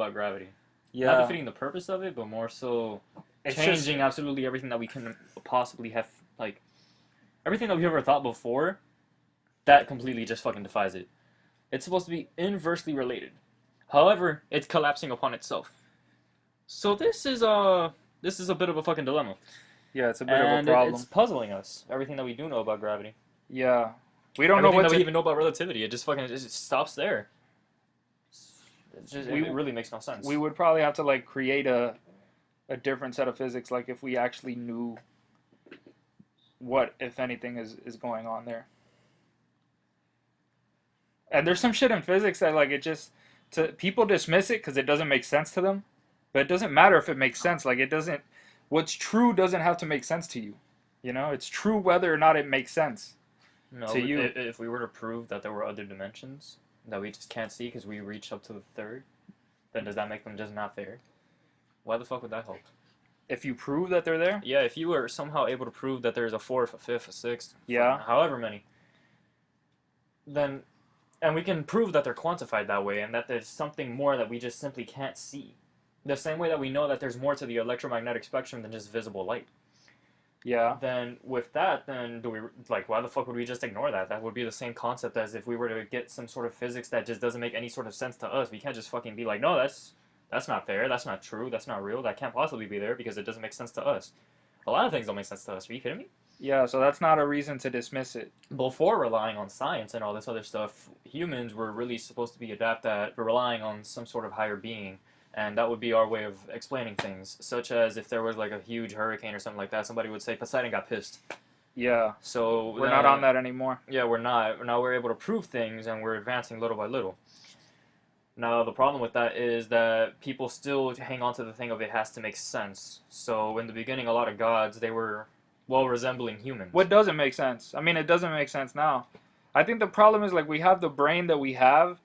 about gravity. Not Yeah, defeating the purpose of it, but more so it's just changing absolutely everything that we can possibly have, like everything that we ever thought before. That completely just fucking defies it. It's supposed to be inversely related. However, it's collapsing upon itself. So this is a bit of a fucking dilemma, yeah, it's a bit of a and it's problem. puzzling us. Everything that we do know about gravity, Yeah, we don't know everything what that we to. even know about relativity, it just stops there. It We really makes no we sense. would probably have to like create a different set of physics, like if we actually knew what, if anything, is going on there. And there's some shit in physics that like it just to people dismiss it because it doesn't make sense to them, but it doesn't matter if it makes sense. Like it doesn't. What's true doesn't have to make sense to you. You know, it's true whether or not it makes sense No, to you. if we were to prove that there were other dimensions that we just can't see because we reach up to the third, then does that make them just not there? Why the fuck would that help? If you prove that they're there, Yeah, if you were somehow able to prove that there's a fourth, a fifth, a sixth, yeah, however many, then and we can prove that they're quantified that way and that there's something more that we just simply can't see. The same way that we know that there's more to the electromagnetic spectrum than just visible light. yeah. Then with that, then do we like why the fuck would we just ignore that? That would be the same concept as if we were to get some sort of physics that just doesn't make any sort of sense to us. We can't just fucking be like, no, that's not fair, that's not true, that's not real, that can't possibly be there because it doesn't make sense to us. A lot of things don't make sense to us. Are you kidding me? Yeah, so that's not a reason to dismiss it. Before relying on science and all this other stuff, humans were really supposed to be adept at relying on some sort of higher being, and that would be our way of explaining things. Such as if there was like a huge hurricane or something like that, somebody would say Poseidon got pissed. Yeah, So we're not on that anymore. yeah, we're not. Now we're able to prove things, and we're advancing little by little. Now the problem with that is that people still hang on to the thing of it has to make sense. So in the beginning, a lot of gods they were well resembling humans. What doesn't make sense? I mean, it doesn't make sense now. I think the problem is like we have the brain that we have,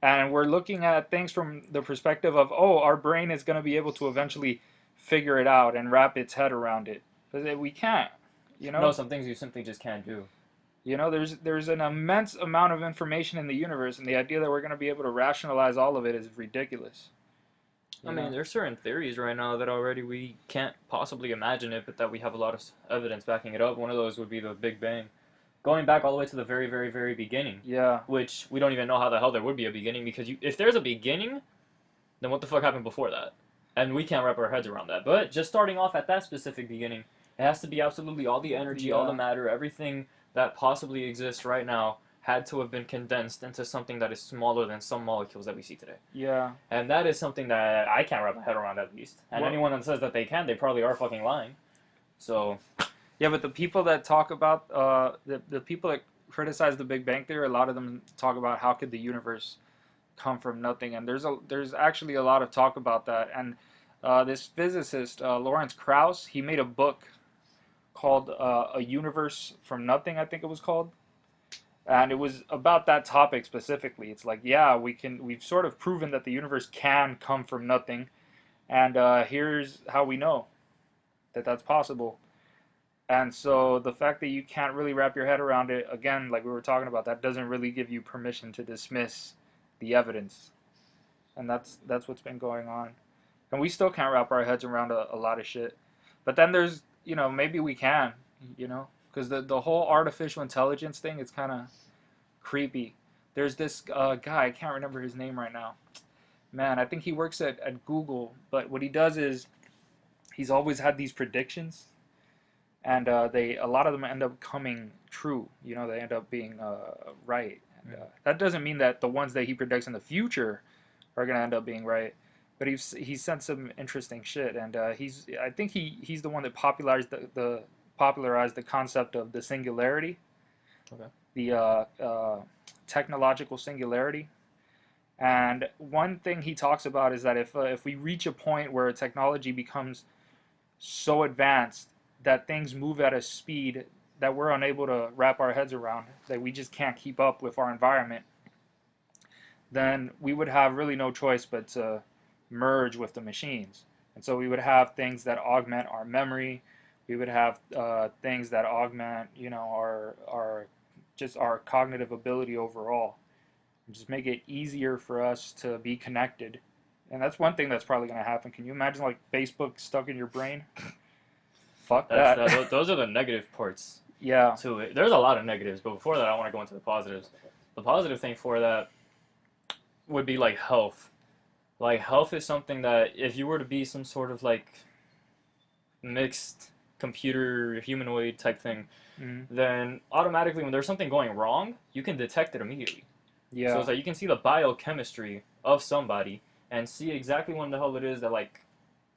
and we're looking at things from the perspective of, oh, our brain is going to be able to eventually figure it out and wrap its head around it. But we can't, you No, know. some things you simply just can't do. You know, there's an immense amount of information in the universe, and the idea that we're going to be able to rationalize all of it is ridiculous. I You mean, know. there's certain theories right now that already we can't possibly imagine it, but that we have a lot of evidence backing it up. One of those would be the Big Bang. Going back all the way to the very, very, very beginning, Yeah. which we don't even know how the hell there would be a beginning because if there's a beginning, then what the fuck happened before that? And we can't wrap our heads around that. But just starting off at that specific beginning, it has to be absolutely all the energy, all the Yeah. matter, everything that possibly exists right now had to have been condensed into something that is smaller than some molecules that we see today. Yeah. And that is something that I can't wrap my head around at least. And Well, anyone that says that they can, they probably are fucking lying. So, yeah, but the people that talk about the people that criticize the Big Bang theory, a lot of them talk about how could the universe come from nothing, and there's actually a lot of talk about that. And this physicist Lawrence Krauss, he made a book called A Universe from Nothing, I think it was called, and it was about that topic specifically. It's like, yeah, we've sort of proven that the universe can come from nothing, and here's how we know that that's possible. And so the fact that you can't really wrap your head around it, again, like we were talking about, that doesn't really give you permission to dismiss the evidence. And that's what's been going on. And we still can't wrap our heads around a lot of shit. But then there's, maybe we can, because the whole artificial intelligence thing is kind of creepy. There's this guy, I can't remember his name right now. Man, I think he works at Google, but what he does is he's always had these predictions, and a lot of them end up coming true. They end up being right. And, that doesn't mean that the ones that he predicts in the future are gonna end up being right. But he's sent some interesting shit, and I think he's the one that popularized the concept of the singularity, okay. the technological singularity. And one thing he talks about is that if we reach a point where technology becomes so advanced that things move at a speed that we're unable to wrap our heads around, that we just can't keep up with our environment, then we would have really no choice but to merge with the machines. And so we would have things that augment our memory. We would have things that augment, our just our cognitive ability overall. And just make it easier for us to be connected And that's one thing that's probably gonna happen. Can you imagine like Facebook stuck in your brain? Fuck That's that. that. Those are the negative parts Yeah. to it. There's a lot of negatives, but before that, I want to go into the positives. The positive thing for that would be like health. Like health is something that if you were to be some sort of like mixed computer humanoid type thing, Mm. then automatically when there's something going wrong, you can detect it immediately. So Yeah. it's like you can see the biochemistry of somebody and see exactly when the hell it is that like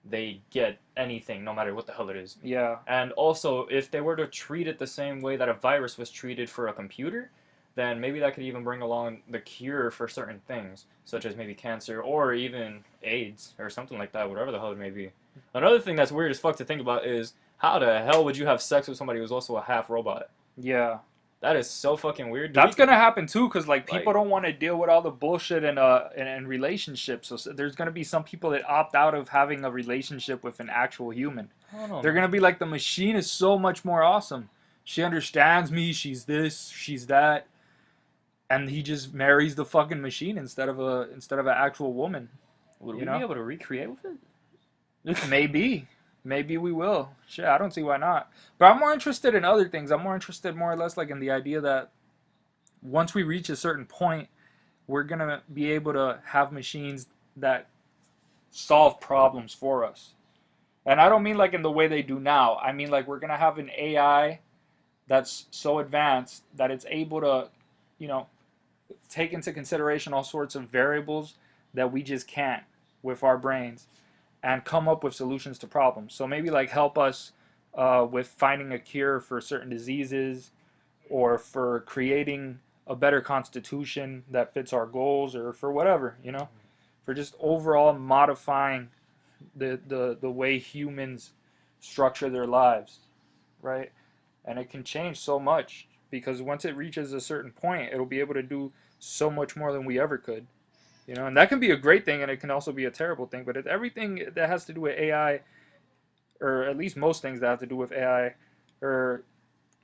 they get anything, no matter what the hell it is. Yeah. And also, if they were to treat it the same way that a virus was treated for a computer, then maybe that could even bring along the cure for certain things, such as maybe cancer or even AIDS or something like that, whatever the hell it may be. Another thing that's weird as fuck to think about is how the hell would you have sex with somebody who's also a half robot? Yeah. That is so fucking weird. That's gonna happen too, cause like people Like, don't want to deal with all the bullshit in relationships. So there's gonna be some people that opt out of having a relationship with an actual human. I don't know, They're man. gonna be like, the machine is so much more awesome. She understands me. She's this. She's that. And he just marries the fucking machine instead of an actual woman. Would You we be know? able to recreate with it? Maybe. Maybe we will. Shit, I don't see why not. But I'm more interested in other things. I'm more interested, more or less, like in the idea that once we reach a certain point, we're gonna be able to have machines that solve problems for us. And I don't mean like in the way they do now. I mean like we're gonna have an AI that's so advanced that it's able to, you know, take into consideration all sorts of variables that we just can't with our brains and come up with solutions to problems. So maybe like help us with finding a cure for certain diseases or for creating a better constitution that fits our goals or for whatever, you know, for just overall modifying the way humans structure their lives, right? And it can change so much because once it reaches a certain point, it'll be able to do so much more than we ever could, you know. And that can be a great thing, and it can also be a terrible thing. But everything that has to do with AI, or at least most things that have to do with AI, or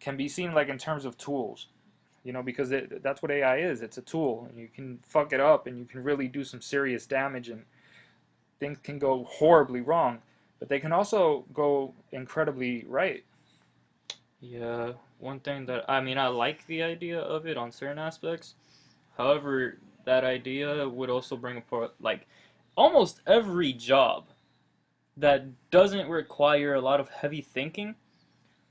can be seen like in terms of tools, you know, because that's what AI is. It's a tool, and you can fuck it up, and you can really do some serious damage, and things can go horribly wrong, but they can also go incredibly right. Yeah, one thing that I mean, I like the idea of it on certain aspects. However, that idea would also bring apart like almost every job that doesn't require a lot of heavy thinking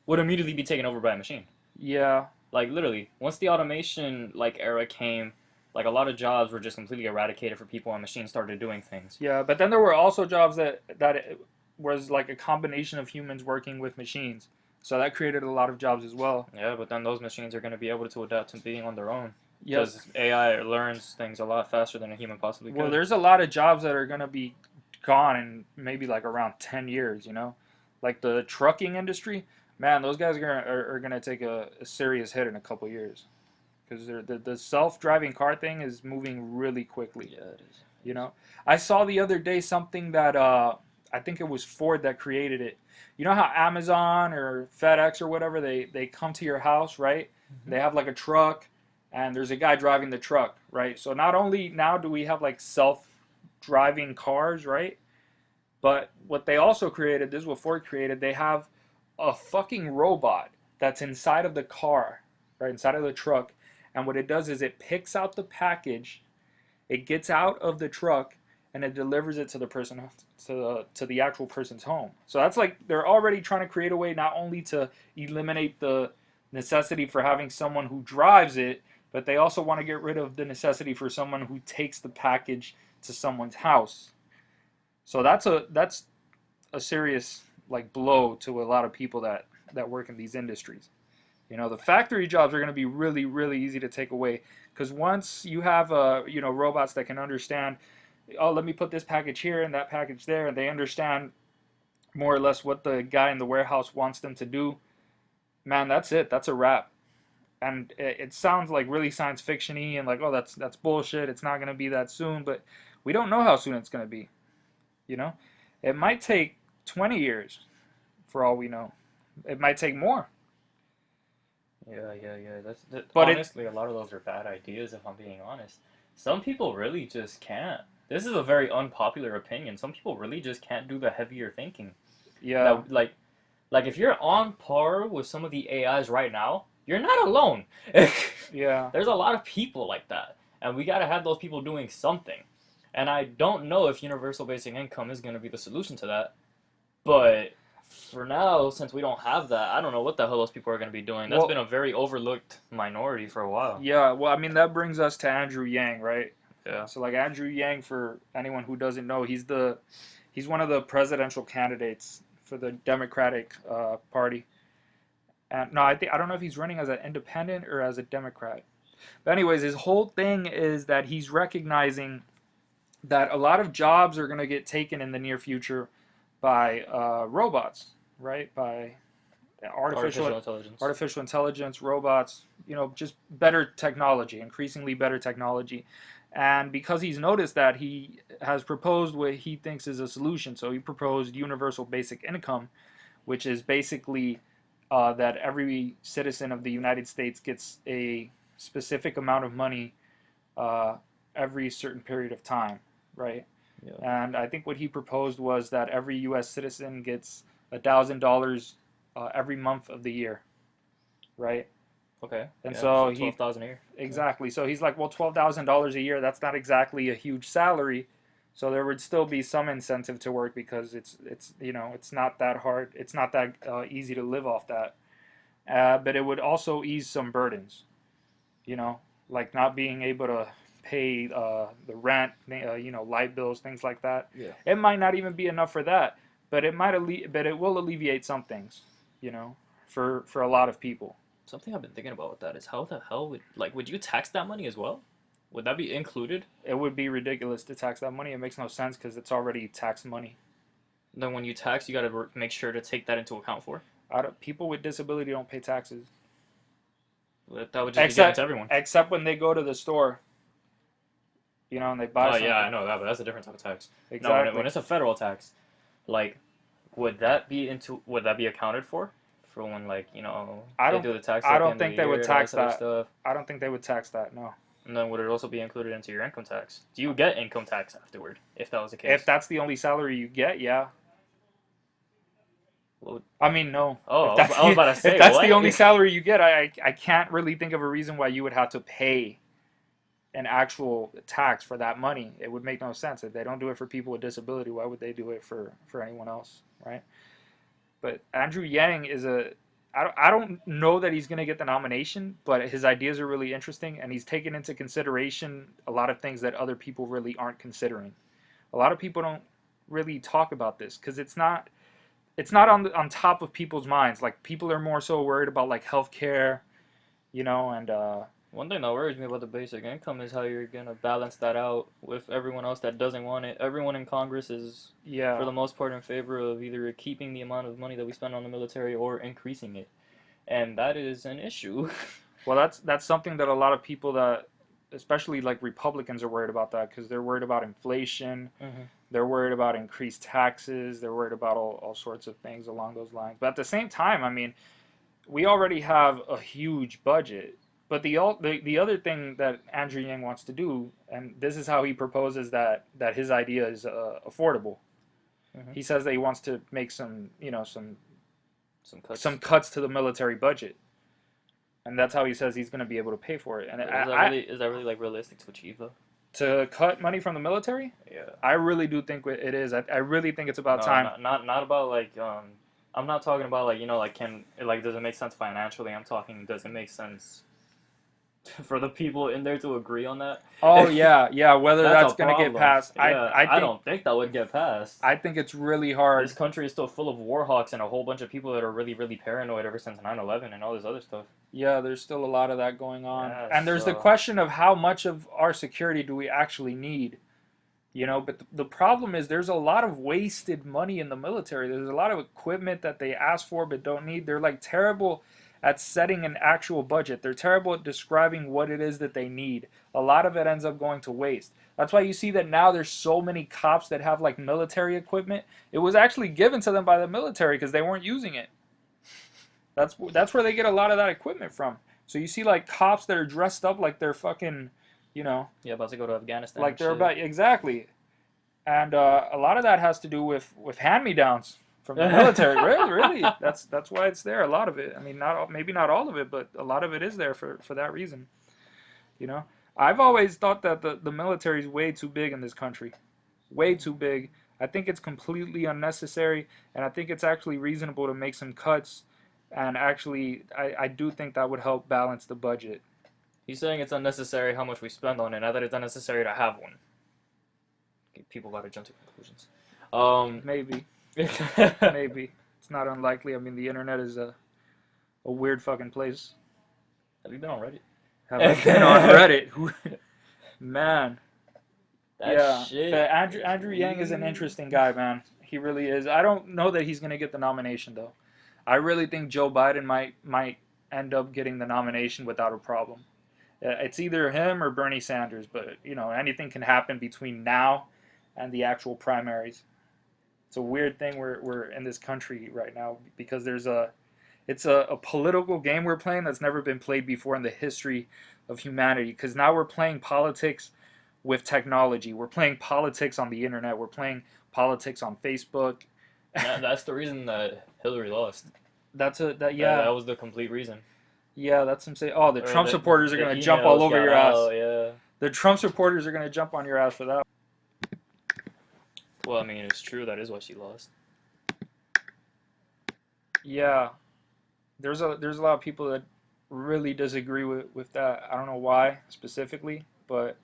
would immediately be taken over by a machine. Yeah, Like literally, once the automation like era came, like a lot of jobs were just completely eradicated for people and machines started doing things. yeah, but then there were also jobs that it was like a combination of humans working with machines, so that created a lot of jobs as well. Yeah, but then those machines are going to be able to adapt to being on their own Yep. because AI learns things a lot faster than a human possibly Well, could. there's a lot of jobs that are gonna be gone in maybe like around 10 years. You know, like the trucking industry. Man, those guys are gonna take a serious hit in a couple years because the self driving car thing is moving really quickly. Yeah, it is. You know, I saw the other day something that I think it was Ford that created it. You know how Amazon or FedEx or whatever they come to your house, right? Mm-hmm. They have like a truck and there's a guy driving the truck, right? So not only now do we have like self-driving cars, right? But what they also created, this is what Ford created, they have a fucking robot that's inside of the car, right? Inside of the truck. And what it does is it picks out the package, it gets out of the truck, and it delivers it to the person, to the actual person's home. So that's like they're already trying to create a way not only to eliminate the necessity for having someone who drives it, but they also want to get rid of the necessity for someone who takes the package to someone's house. So that's a serious like blow to a lot of people that work in these industries. You know, the factory jobs are going to be really, really easy to take away because once you have robots that can understand, oh, let me put this package here and that package there, and they understand more or less what the guy in the warehouse wants them to do. Man, that's it. That's a wrap. And it sounds like really science fictiony and like, oh, that's bullshit. It's not going to be that soon, but we don't know how soon it's going to be. You know, it might take 20 years for all we know. It might take more. Yeah. But it Honestly, a lot of those are bad ideas. If I'm being honest, some people really just can't. this is a very unpopular opinion. Some people really just can't do the heavier thinking. Yeah. That like if you're on par with some of the AIs right now, you're not alone. Yeah. There's a lot of people like that, and we gotta have those people doing something. And I don't know if universal basic income is gonna be the solution to that, but for now, since we don't have that, I don't know what the hell those people are gonna be doing. That's Well, been a very overlooked minority for a while. yeah. Well, I mean, that brings us to Andrew Yang, right? Yeah. So like Andrew Yang, for anyone who doesn't know, he's one of the presidential candidates for the Democratic Party. And no, I don't know if he's running as an independent or as a Democrat. But anyways, his whole thing is that he's recognizing that a lot of jobs are going to get taken in the near future by robots, right? By artificial intelligence, robots, just better technology, increasingly better technology. And because he's noticed that, he has proposed what he thinks is a solution. So he proposed universal basic income, which is basically that every citizen of the United States gets a specific amount of money every certain period of time, right? Yeah. And I think what he proposed was that every U.S. citizen gets $1,000 every month of the year, right? Okay. And yeah, so 12,000 a year. exactly. So he's like, well, $12,000 a year, that's not exactly a huge salary. So there would still be some incentive to work because it's it's not that hard. It's not that easy to live off that. But it would also ease some burdens, like not being able to pay the rent, light bills, things like that. Yeah. It might not even be enough for that, but it will alleviate some things, for a lot of people. Something I've been thinking about with that is how the hell would you tax that money as well? Would that be included? It would be ridiculous to tax that money. It makes no sense because it's already taxed money. Then when you tax, you got to make sure to take that into account for. People with disability don't pay taxes. That would just be given to everyone. Except when they go to the store, and they buy something. Yeah, I know that, but that's a different type of tax. Exactly. No, when it's a federal tax, would that be accounted for when they do the tax? I don't think they would tax that. Stuff? I don't think they would tax that. No. And then would it also be included into your income tax? Do you get income tax afterward, if that was the case? If that's the only salary you get, yeah. Well, I mean, no. Oh, I was about to say, if that's what? the only salary you get, I can't really think of a reason why you would have to pay an actual tax for that money. It would make no sense. If they don't do it for people with disability, why would they do it for anyone else, right? But Andrew Yang is I don't know that he's going to get the nomination, but his ideas are really interesting, and he's taken into consideration a lot of things that other people really aren't considering. A lot of people don't really talk about this because it's not on top of people's minds. Like, people are more so worried about like healthcare, and one thing that worries me about the basic income is how you're gonna balance that out with everyone else that doesn't want it. Everyone in Congress is, for the most part, in favor of either keeping the amount of money that we spend on the military or increasing it, and that is an issue. Well, that's something that a lot of people, that especially like Republicans, are worried about, that because they're worried about inflation. Mm-hmm. They're worried about increased taxes. They're worried about all sorts of things along those lines. But at the same time, I mean, we already have a huge budget. But the other thing that Andrew Yang wants to do, and this is how he proposes that his idea is affordable. Mm-hmm. He says that he wants to make some cuts to the military budget, and that's how he says he's going to be able to pay for it. And is that really like realistic to achieve though? To cut money from the military? Yeah. I really do think it is. I really think it's about time. Not about like I'm not talking about does it make sense financially? I'm talking, does it make sense for the people in there to agree on that? Oh yeah. Whether that's going to get passed, yeah, I don't think that would get passed. I think it's really hard. This country is still full of war hawks and a whole bunch of people that are really, really paranoid ever since 9/11 and all this other stuff. Yeah, there's still a lot of that going on, yeah, and there's the question of how much of our security do we actually need. But the problem is there's a lot of wasted money in the military. There's a lot of equipment that they ask for but don't need. They're like terrible at setting an actual budget. They're terrible at describing what it is that they need. A lot of it ends up going to waste. That's why you see that now there's so many cops that have like military equipment. It was actually given to them by the military because they weren't using it. That's where they get a lot of that equipment from. So you see like cops that are dressed up like they're fucking, about to go to Afghanistan. Like they're about, exactly. and a lot of that has to do with hand-me-downs from the military. Really, really, that's why it's there. A lot of it. I mean, not all, maybe not all of it, but a lot of it is there for that reason. You know, I've always thought that the military is way too big in this country, way too big. I think it's completely unnecessary, and I think it's actually reasonable to make some cuts. And actually, I do think that would help balance the budget. He's saying it's unnecessary how much we spend on it, not that it's unnecessary to have one. People gotta jump to conclusions. Maybe, Have maybe it's not unlikely. I mean, the internet is a weird fucking place. you been on Reddit? Have I been on Reddit? Man, That yeah. shit. Andrew Yang is an interesting guy, man. He really is. I don't know that he's gonna get the nomination though. I really think Joe Biden might end up getting the nomination without a problem. It's either him or Bernie Sanders, but you know anything can happen between now and the actual primaries. It's a weird thing we're in this country right now because it's a political game we're playing that's never been played before in the history of humanity. Because now we're playing politics with technology. We're playing politics on the internet. We're playing politics on Facebook. That's the reason that Hillary lost. Yeah. That was the complete reason. Yeah, that's what I'm saying. Oh, the Or Trump supporters are the gonna jump all emails over got your ass. out, yeah. The Trump supporters are gonna jump on your ass for that. Well, I mean, it's true. That is why she lost. Yeah, there's a lot of people that really disagree with that. I don't know why specifically, but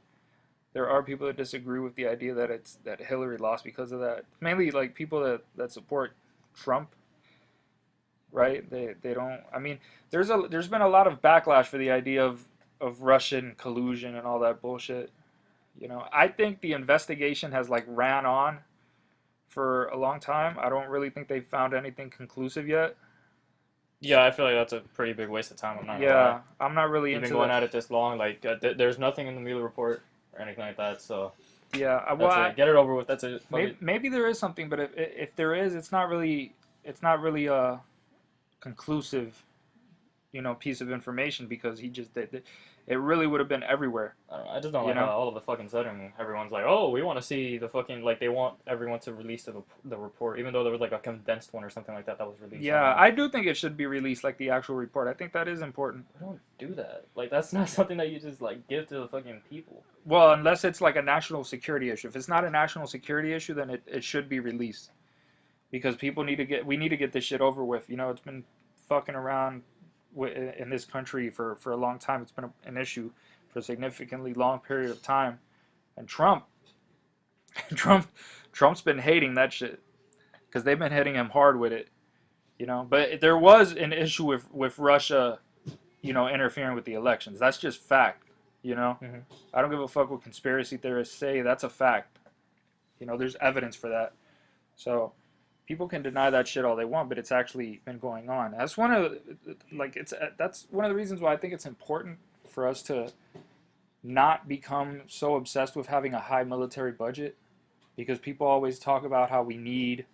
there are people that disagree with the idea that it's that Hillary lost because of that. Mainly like people that support Trump, right? They don't. I mean, there's been a lot of backlash for the idea of Russian collusion and all that bullshit. You know, I think the investigation has like ran on for a long time. I don't really think they've found anything conclusive yet. Yeah, I feel like that's a pretty big waste of time. I'm not gonna lie. Yeah, I'm not really You've been into going that. at it this long. Like, there's nothing in the Mueller report or anything like that. So Yeah, well, that's it. Get it over with. That's it. Fuck it. maybe there is something, but if there is, it's not really a conclusive, piece of information because it really would have been everywhere. I don't know. I just don't You like how know? all of a fucking sudden everyone's like, oh, we want to see the fucking like they want everyone to release the report, even though there was like a condensed one or something like that was released. Yeah, I do think it should be released like the actual report. I think that is important. We don't do that. Like that's not something that you just like give to the fucking people. Well, unless it's like a national security issue. If it's not a national security issue, then it should be released because we need to get this shit over with. You know, it's been fucking around in this country for a long time. It's been an issue for a significantly long period of time. And Trump, Trump's been hating that shit because they've been hitting him hard with it. But there was an issue with Russia, interfering with the elections. That's just fact. Mm-hmm. I don't give a fuck what conspiracy theorists say. That's a fact. There's evidence for that. So people can deny that shit all they want, but it's actually been going on. That's one of the reasons why I think it's important for us to not become so obsessed with having a high military budget, because people always talk about how we need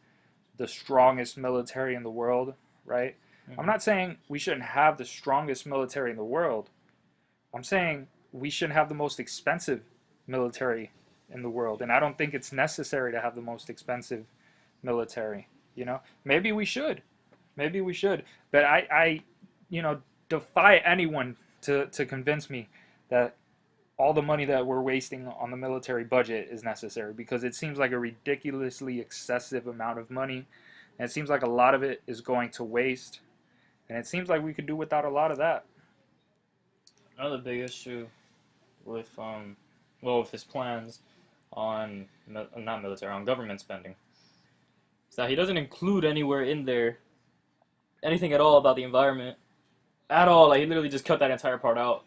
the strongest military in the world, right? Mm-hmm. I'm not saying we shouldn't have the strongest military in the world. I'm saying we shouldn't have the most expensive military in the world, and I don't think it's necessary to have the most expensive military. Maybe we should, but I defy anyone to convince me that all the money that we're wasting on the military budget is necessary, because it seems like a ridiculously excessive amount of money, and it seems like a lot of it is going to waste, and it seems like we could do without a lot of that. Another big issue with with his plans on not military, on government spending, is that he doesn't include anywhere in there anything at all about the environment at all. Like he literally just cut that entire part out,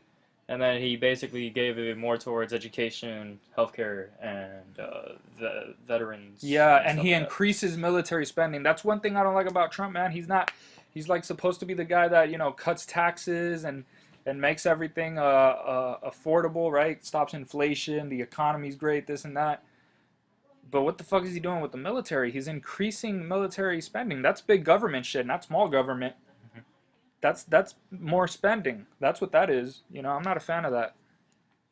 and then he basically gave it more towards education, healthcare, and the veterans. Yeah, and stuff he like that. increases military spending. That's one thing I don't like about Trump, man. He's like supposed to be the guy that cuts taxes and makes everything affordable, right? Stops inflation, the economy's great, this and that. But what the fuck is he doing with the military? He's increasing military spending. That's big government shit, not small government. Mhm. That's more spending. That's what that is. I'm not a fan of that.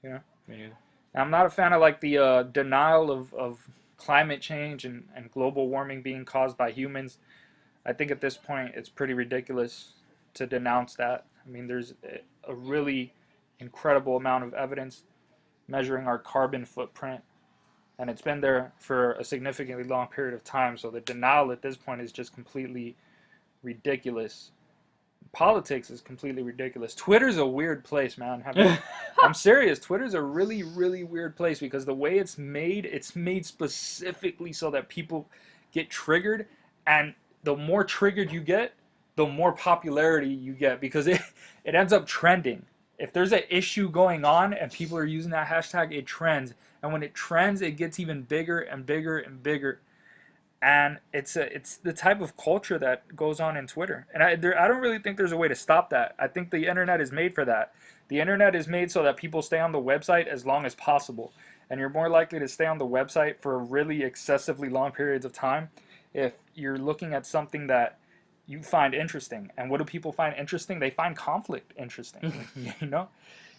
Me neither. I'm not a fan of like the denial of climate change and global warming being caused by humans, I think at this point it's pretty ridiculous to denounce that. I mean, there's a really incredible amount of evidence measuring our carbon footprint, and it's been there for a significantly long period of time. So the denial at this point is just completely ridiculous. Politics is completely ridiculous. Twitter's a weird place, man. I'm serious. Twitter's a really, really weird place because the way it's made specifically so that people get triggered, and the more triggered you get, the more popularity you get because it ends up trending. If there's an issue going on and people are using that hashtag, it trends. And when it trends, it gets even bigger and bigger and bigger. And it's the type of culture that goes on in Twitter. And I don't really think there's a way to stop that. I think the internet is made for that. The internet is made so that people stay on the website as long as possible. And you're more likely to stay on the website for really excessively long periods of time if you're looking at something that you find interesting. And what do people find interesting? They find conflict interesting. You know,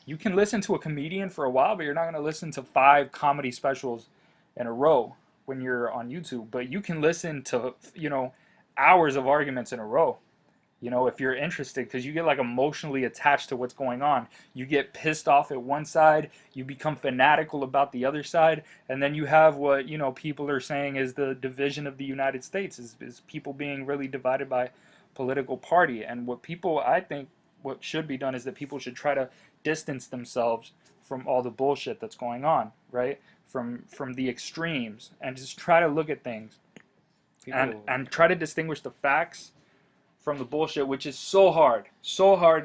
you can listen to a comedian for a while, but you're not going to listen to 5 comedy specials in a row when you're on YouTube. But you can listen to, you know, hours of arguments in a row, you know, if you're interested, because you get like emotionally attached to what's going on. You get pissed off at one side, you become fanatical about the other side, and then you have what, you know, people are saying is the division of the United States, is people being really divided by political party. And what people, I think, what should be done is that people should try to distance themselves from all the bullshit that's going on, right? From the extremes, and just try to look at things and try to distinguish the facts from the bullshit, which is so hard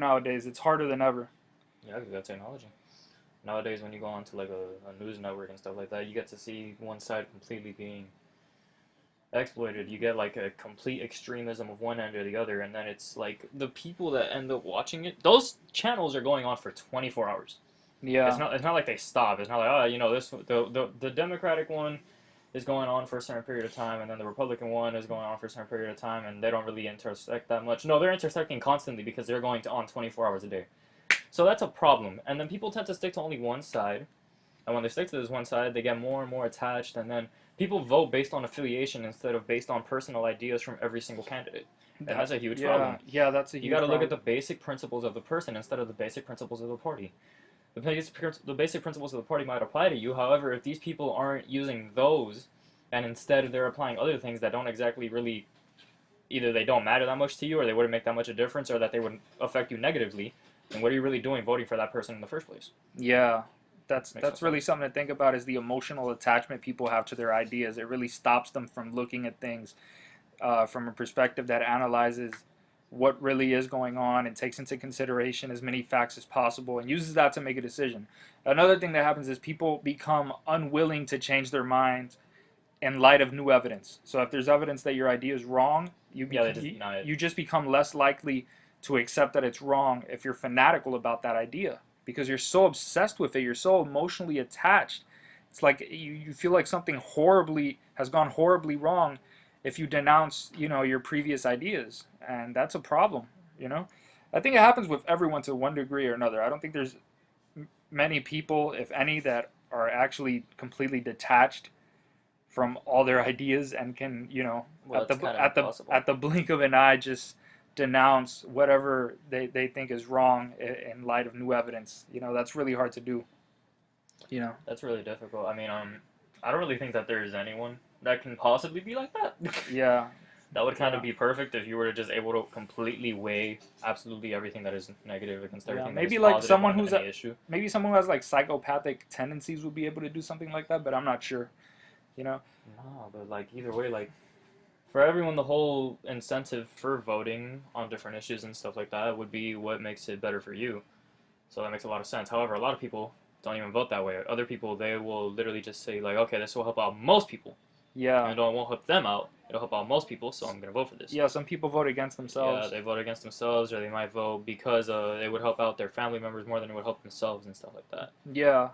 nowadays. It's harder than ever. Yeah, because that's technology. Nowadays, when you go onto like a news network and stuff like that, you get to see one side completely being exploited. You get like a complete extremism of one end or the other, and then it's like the people that end up watching it, those channels are going on for 24 hours. Yeah. It's not like they stop. It's not like, oh, you know, the Democratic one is going on for a certain period of time, and then the Republican one is going on for a certain period of time, and they don't really intersect that much. No, they're intersecting constantly because they're going on 24 hours a day. So that's a problem. And then people tend to stick to only one side, and when they stick to this one side, they get more and more attached, and then people vote based on affiliation instead of based on personal ideas from every single candidate. And that's a huge problem. Yeah, that's a huge problem. You got to look at the problem. basic principles of the person instead of the basic principles of the party. The basic principles of the party might apply to you. However, if these people aren't using those, and instead they're applying other things that don't exactly really, either they don't matter that much to you, or they wouldn't make that much a difference, or that they would affect you negatively, then what are you really doing voting for that person in the first place? Yeah, that's really something to think about, is the emotional attachment people have to their ideas. It really stops them from looking at things from a perspective that analyzes what really is going on and takes into consideration as many facts as possible and uses that to make a decision. Another thing that happens is people become unwilling to change their minds in light of new evidence. So if there's evidence that your idea is wrong, you just become less likely to accept that it's wrong if you're fanatical about that idea, because you're so obsessed with it, you're so emotionally attached. It's like you feel like something has gone horribly wrong if you denounce, you know, your previous ideas, and that's a problem, you know. I think it happens with everyone to one degree or another. I don't think there's many people, if any, that are actually completely detached from all their ideas and can, you know, at the blink of an eye just denounce whatever they think is wrong in light of new evidence. You know, that's really hard to do. You know, that's really difficult. I mean, I don't really think that there is anyone that can possibly be like that. Yeah. That would kind of be perfect if you were just able to completely weigh absolutely everything that is negative against everything. Maybe that is like someone who's issue. Maybe someone who has like psychopathic tendencies would be able to do something like that, but I'm not sure. You know. No, but like either way, like for everyone, the whole incentive for voting on different issues and stuff like that would be what makes it better for you. So that makes a lot of sense. However, a lot of people don't even vote that way. Other people, they will literally just say like, okay, this will help out most people. Yeah. And it won't help them out. It'll help out most people, so I'm going to vote for this. Yeah, some people vote against themselves. Yeah, they vote against themselves, or they might vote because it would help out their family members more than it would help themselves and stuff like that. Yeah.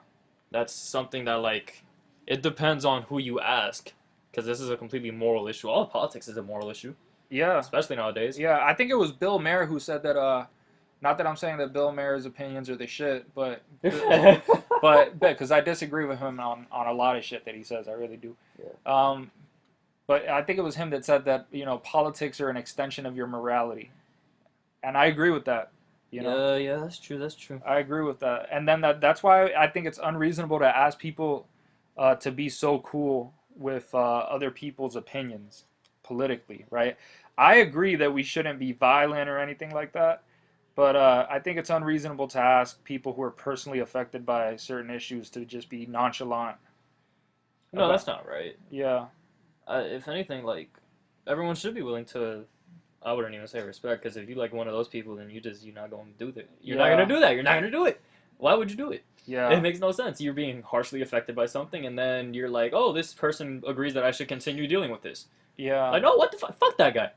That's something that, like, it depends on who you ask, because this is a completely moral issue. All politics is a moral issue. Yeah. Especially nowadays. Yeah, I think it was Bill Maher who said that Not that I'm saying that Bill Maher's opinions are the shit, but Yeah. because I disagree with him on a lot of shit that he says. I really do. But I think it was him that said that, politics are an extension of your morality, and I agree with that. Yeah, that's true. That's true. I agree with that. And then that's why I think it's unreasonable to ask people to be so cool with other people's opinions politically, right? I agree that we shouldn't be violent or anything like that, but I think it's unreasonable to ask people who are personally affected by certain issues to just be nonchalant No, about. that's not right. Yeah, If anything, like everyone should be willing to. I wouldn't even say respect, because if you like one of those people, then you're not going to do that. You're not yeah, going to do that. You're not going to do it. Why would you do it? It yeah, makes no sense. You're being harshly affected by something, and then you're like, oh, this person agrees that I should continue dealing with this. yeah, Like, no, what the fuck? Fuck that guy.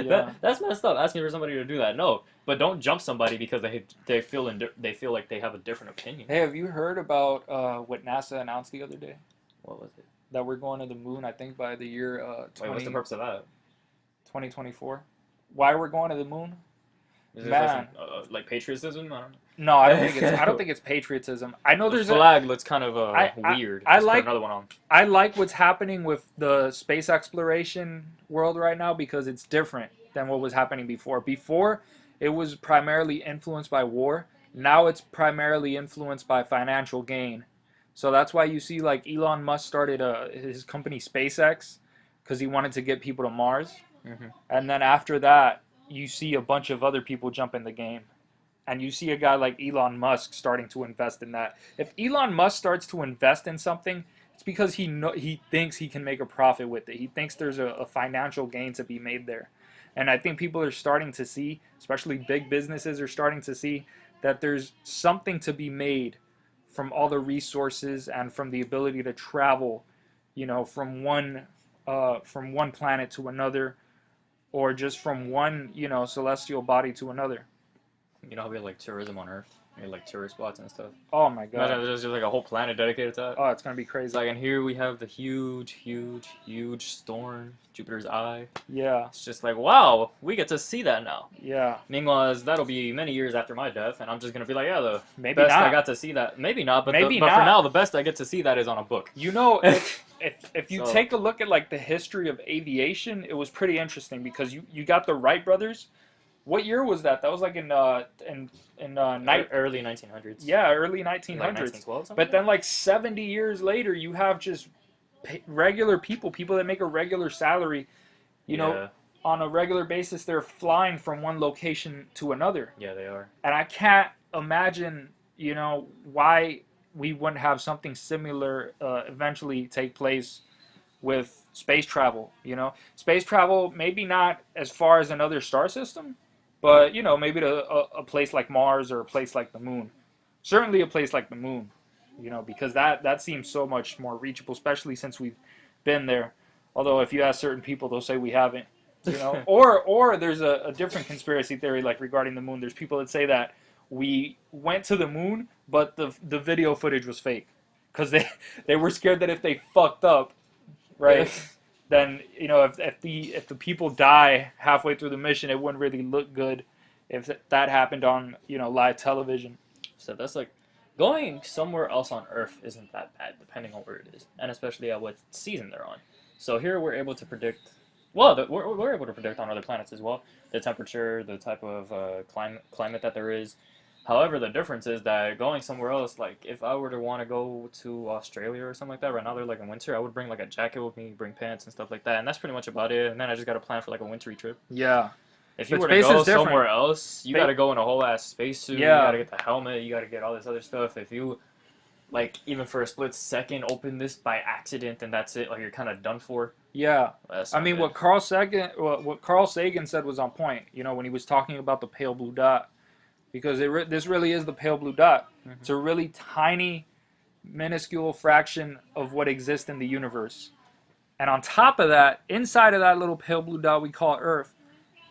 yeah. That's messed up. Asking for somebody to do that. No, but don't jump somebody because they feel they feel like they have a different opinion. Hey, have you heard about what NASA announced the other day? What was it? That we're going to the moon, I think, by the year Wait, what's the purpose of that? 2024. Why we're going to the moon? Is this Man. like patriotism? I don't know. No, I don't think it's patriotism. I know The there's flag looks kind of weird. I Let's put like- another one on. I like what's happening with the space exploration world right now because it's different than what was happening before. Before, it was primarily influenced by war. Now it's primarily influenced by financial gain. So that's why you see like Elon Musk started his company SpaceX because he wanted to get people to Mars. Mhm. And then after that, you see a bunch of other people jump in the game. And you see a guy like Elon Musk starting to invest in that. If Elon Musk starts to invest in something, it's because he thinks he can make a profit with it. He thinks there's a financial gain to be made there. And I think people are starting to see, especially big businesses are starting to see, that there's something to be made from all the resources and from the ability to travel, from one planet to another, or just from one, celestial body to another. You know how we have like tourism on Earth? We have like tourist spots and stuff. Oh my Imagine god. there's just like a whole planet dedicated to that. Oh, it's gonna be It's crazy. like, and here we have the huge storm, Jupiter's Eye. Yeah, It's just like, wow, we get to see that now. yeah. Meanwhile, that'll be many years after my death, and I'm just gonna be like, yeah, the Maybe best I not. got to see that. Maybe not, but Maybe but not. for now, the best I get to see that is on a book. If you So- take a look at like the history of aviation, it was pretty interesting because you got the Wright brothers. What year was that? That was like in Early 1900s. yeah, early Like 1900s. 1912. Something But then like 70 years later, you have just regular people that make a regular salary, yeah, on a regular basis. They're flying from one location to another. yeah, they are. And I can't imagine, why we wouldn't have something similar eventually take place with space travel. Space travel, maybe not as far as another star system, but maybe to a place like Mars or a place like the moon. Certainly a place like the moon, because that seems so much more reachable, especially since we've been there. Although if you ask certain people, they'll say we haven't. Or there's a different conspiracy theory like regarding the moon. There's people that say that we went to the moon, but the video footage was fake because they were scared that if they fucked up, right, then if the people die halfway through the mission, it wouldn't really look good if that happened on live television. So that's like going somewhere else on Earth isn't that bad, depending on where it is, and especially at what season they're on. So here we're able to predict. Well, we're able to predict on other planets as well the temperature, the type of climate that there is. However, the difference is that going somewhere else, like if I were to want to go to Australia or something like that, right now they're like in winter, I would bring like a jacket with me, bring pants and stuff like that, and that's pretty much about it. And then I just got to plan for like a wintry trip. Yeah. If you But were to space go is different. somewhere else, you Spa- got to go in a whole ass spacesuit. Yeah. You got to get the helmet. You got to get all this other stuff. If you, like, even for a split second, open this by accident, and that's it. Like you're kind of done for. Yeah. That's I not mean, good. what Carl Sagan said was on point. When he was talking about the pale blue dot, because this really is the pale blue dot. Mhm. It's a really tiny, minuscule fraction of what exists in the universe. And on top of that, inside of that little pale blue dot we call Earth,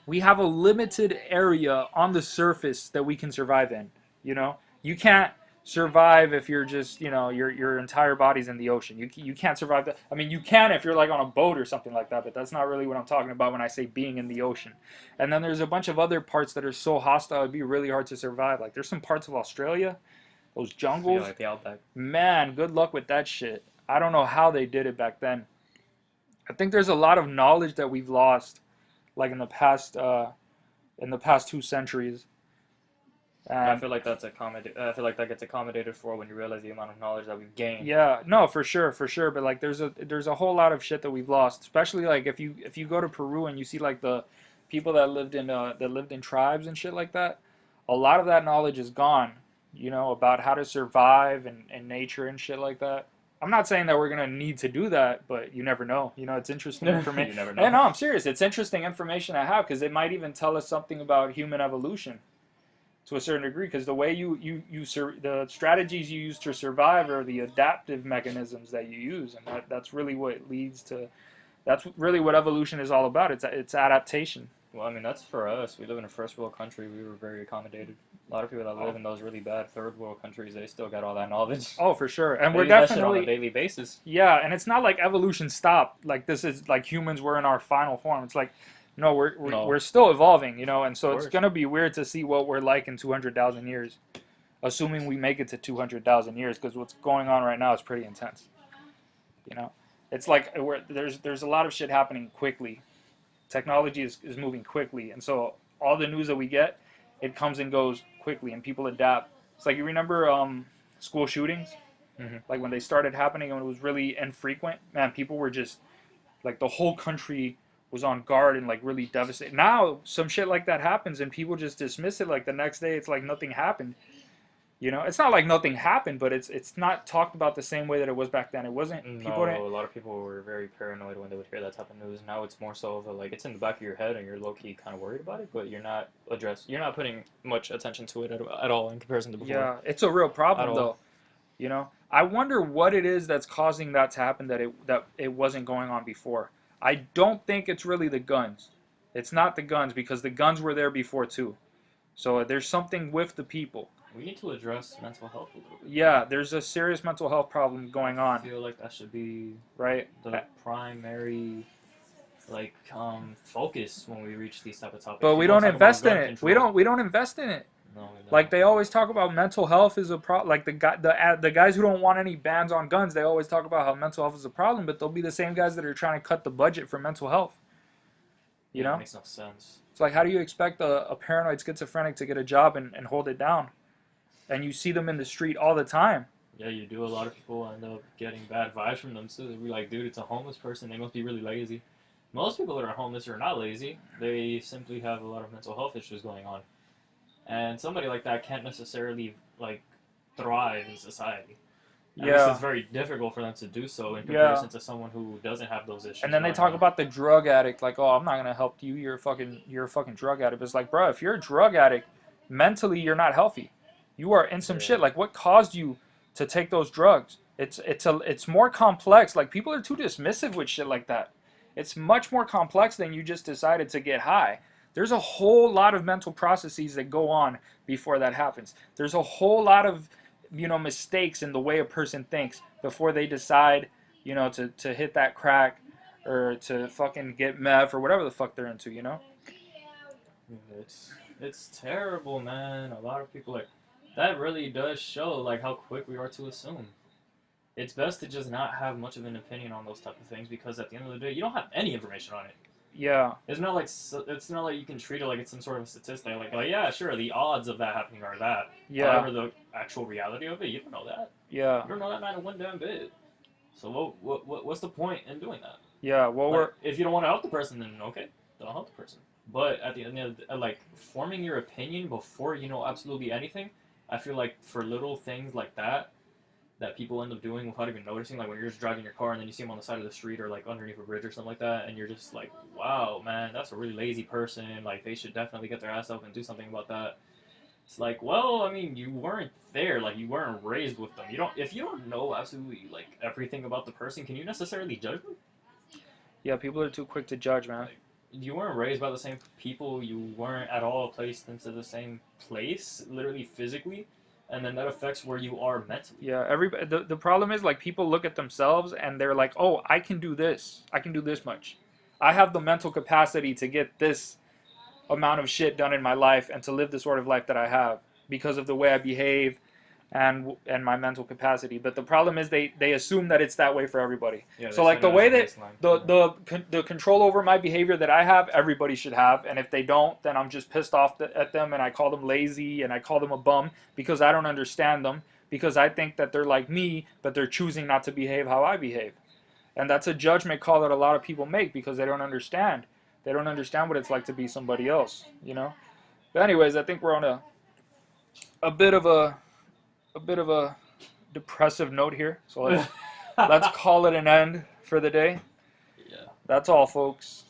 we have a limited area on the surface that we can survive in. You can't survive if you're just, you know, your entire body's in the ocean. You can't survive that. I mean, you can if you're like on a boat or something like that, but that's not really what I'm talking about when I say being in the ocean. And then there's a bunch of other parts that are so hostile it'd be really hard to survive. Like there's some parts of Australia, those Yeah, jungles, like the outback. man, good luck with that shit. I don't know how they did it back then. I think there's a lot of knowledge that we've lost, like in the past 2 centuries. I And feel like that's accommodated. I feel like that gets accommodated for when you realize the amount of knowledge that we've gained. yeah, no, for sure, for sure. But like, there's a whole lot of shit that we've lost. Especially like if you go to Peru and you see like the people that lived in tribes and shit like that, a lot of that knowledge is gone. You know, about how to survive and nature and shit like that. I'm not saying that we're gonna need to do that, but you never know. You know, it's interesting information. You never And know. no, I'm serious. It's interesting information to have because it might even tell us something about human evolution to a certain degree, because the way the strategies you use to survive are the adaptive mechanisms that you use, and that's really what leads to, that's really what evolution is all about. It's adaptation. Well, I mean, that's for us. We live in a first world country. We were very accommodated. A lot of people that live Oh, in those really bad third world countries, they still got all that knowledge. oh, for sure. And They we're use that shit on a definitely, daily basis. yeah, and it's not like evolution stopped. Like this is like humans were in our final form. It's like, no, No, we're still evolving, you know, and of so it's course. gonna be weird to see what we're like in 200,000 years, assuming we make it to 200,000 years, because what's going on right now is pretty intense. You know, it's like there's a lot of shit happening quickly. Technology is moving quickly, and so all the news that we get, it comes and goes quickly, and people adapt. It's like you remember school shootings, Hmm. like when they started happening and it was really infrequent. Man, people were just like the whole country was on guard and like really devastated. Now some shit like that happens and people just dismiss it. Like the next day, it's like nothing happened. You know, it's not like nothing happened, but it's not talked about the same way that it was back then. It wasn't people didn't. No, a lot of people were very paranoid when they would hear that type of news. Now it's more so of a, like, it's in the back of your head and you're low key kind of worried about it, but you're not putting much attention to it at all in comparison to before. Yeah, it's a real At problem all. though. You know, I wonder what it is that's causing that to happen that it wasn't going on before. I don't think it's really the guns. It's not the guns because the guns were there before too. So there's something with the people. We need to address mental health a little bit more. Yeah, there's a serious mental health problem going I on, feel like that should be right? the primary focus when we reach these type of topics. But we You don't don't talk about invest in gun it. control. We don't invest in it. No, we don't. Like they always talk about mental health is a problem. Like the guys who don't want any bans on guns, they always talk about how mental health is a problem. But they'll be the same guys that are trying to cut the budget for mental health. You Yeah, it know, makes no sense. it's like how do you expect a paranoid schizophrenic to get a job and hold it down? And you see them in the street all the time. Yeah, you do. A lot of people end up getting bad vibes from them too. They'll be like, dude, it's a homeless person. They must be really lazy. Most people that are homeless are not lazy. They simply have a lot of mental health issues going on. And somebody like that can't necessarily like thrive in society. At least Yeah, it's very difficult for them to do so in yeah. comparison to someone who doesn't have those issues. And then they going talk on. about the drug addict, like, oh, I'm not gonna help you. You're a fucking drug addict. But it's like, bro, if you're a drug addict, mentally you're not healthy. You are in some Yeah. shit. Like, what caused you to take those drugs? It's more complex. Like, people are too dismissive with shit like that. It's much more complex than you just decided to get high. There's a whole lot of mental processes that go on before that happens. There's a whole lot of, you know, mistakes in the way a person thinks before they decide, you know, to hit that crack or to fucking get meth or whatever the fuck they're into, you know? It's terrible, man. A lot of people like that really does show like how quick we are to assume. It's best to just not have much of an opinion on those type of things because at the end of the day, you don't have any information on it. Yeah. It's not like you can treat it like it's some sort of statistic. Like yeah, sure, the odds of that happening are that. Yeah. However, the actual reality of it, you don't know that. Yeah. You don't know that not one damn bit. So what's the point in doing that? Yeah. Well, Like, if you don't want to help the person, then okay, don't help the person. But at the end of the, like forming your opinion before you know absolutely anything, I feel like for little things like that people end up doing without even noticing, like when you're just driving your car and then you see them on the side of the street or like underneath a bridge or something like that, and you're just like, wow, man, that's a really lazy person. Like they should definitely get their ass up and do something about that. It's like, well, I mean, you weren't there, like you weren't raised with them. You don't if you don't know absolutely like everything about the person, can you necessarily judge them? yeah, people are too quick to judge, man. You weren't raised by the same people. You weren't at all placed into the same place, literally physically. and then that affects where you are mentally. Yeah, everybody. The problem is like people look at themselves and they're like, oh, I can do this. I can do this much. I have the mental capacity to get this amount of shit done in my life and to live the sort of life that I have because of the way I behave and my mental capacity. But the problem is they assume that it's that way for everybody. Yeah, So like the way that the control over my behavior that I have, everybody should have. And if they don't, then I'm just pissed off at them and I call them lazy and I call them a bum because I don't understand them because I think that they're like me, but they're choosing not to behave how I behave. And that's a judgment call that a lot of people make because they don't understand. They don't understand what it's like to be somebody else, you know. But anyways, I think we're on a bit of a depressive note here. So let's call it an end for the day. Yeah. That's all, folks.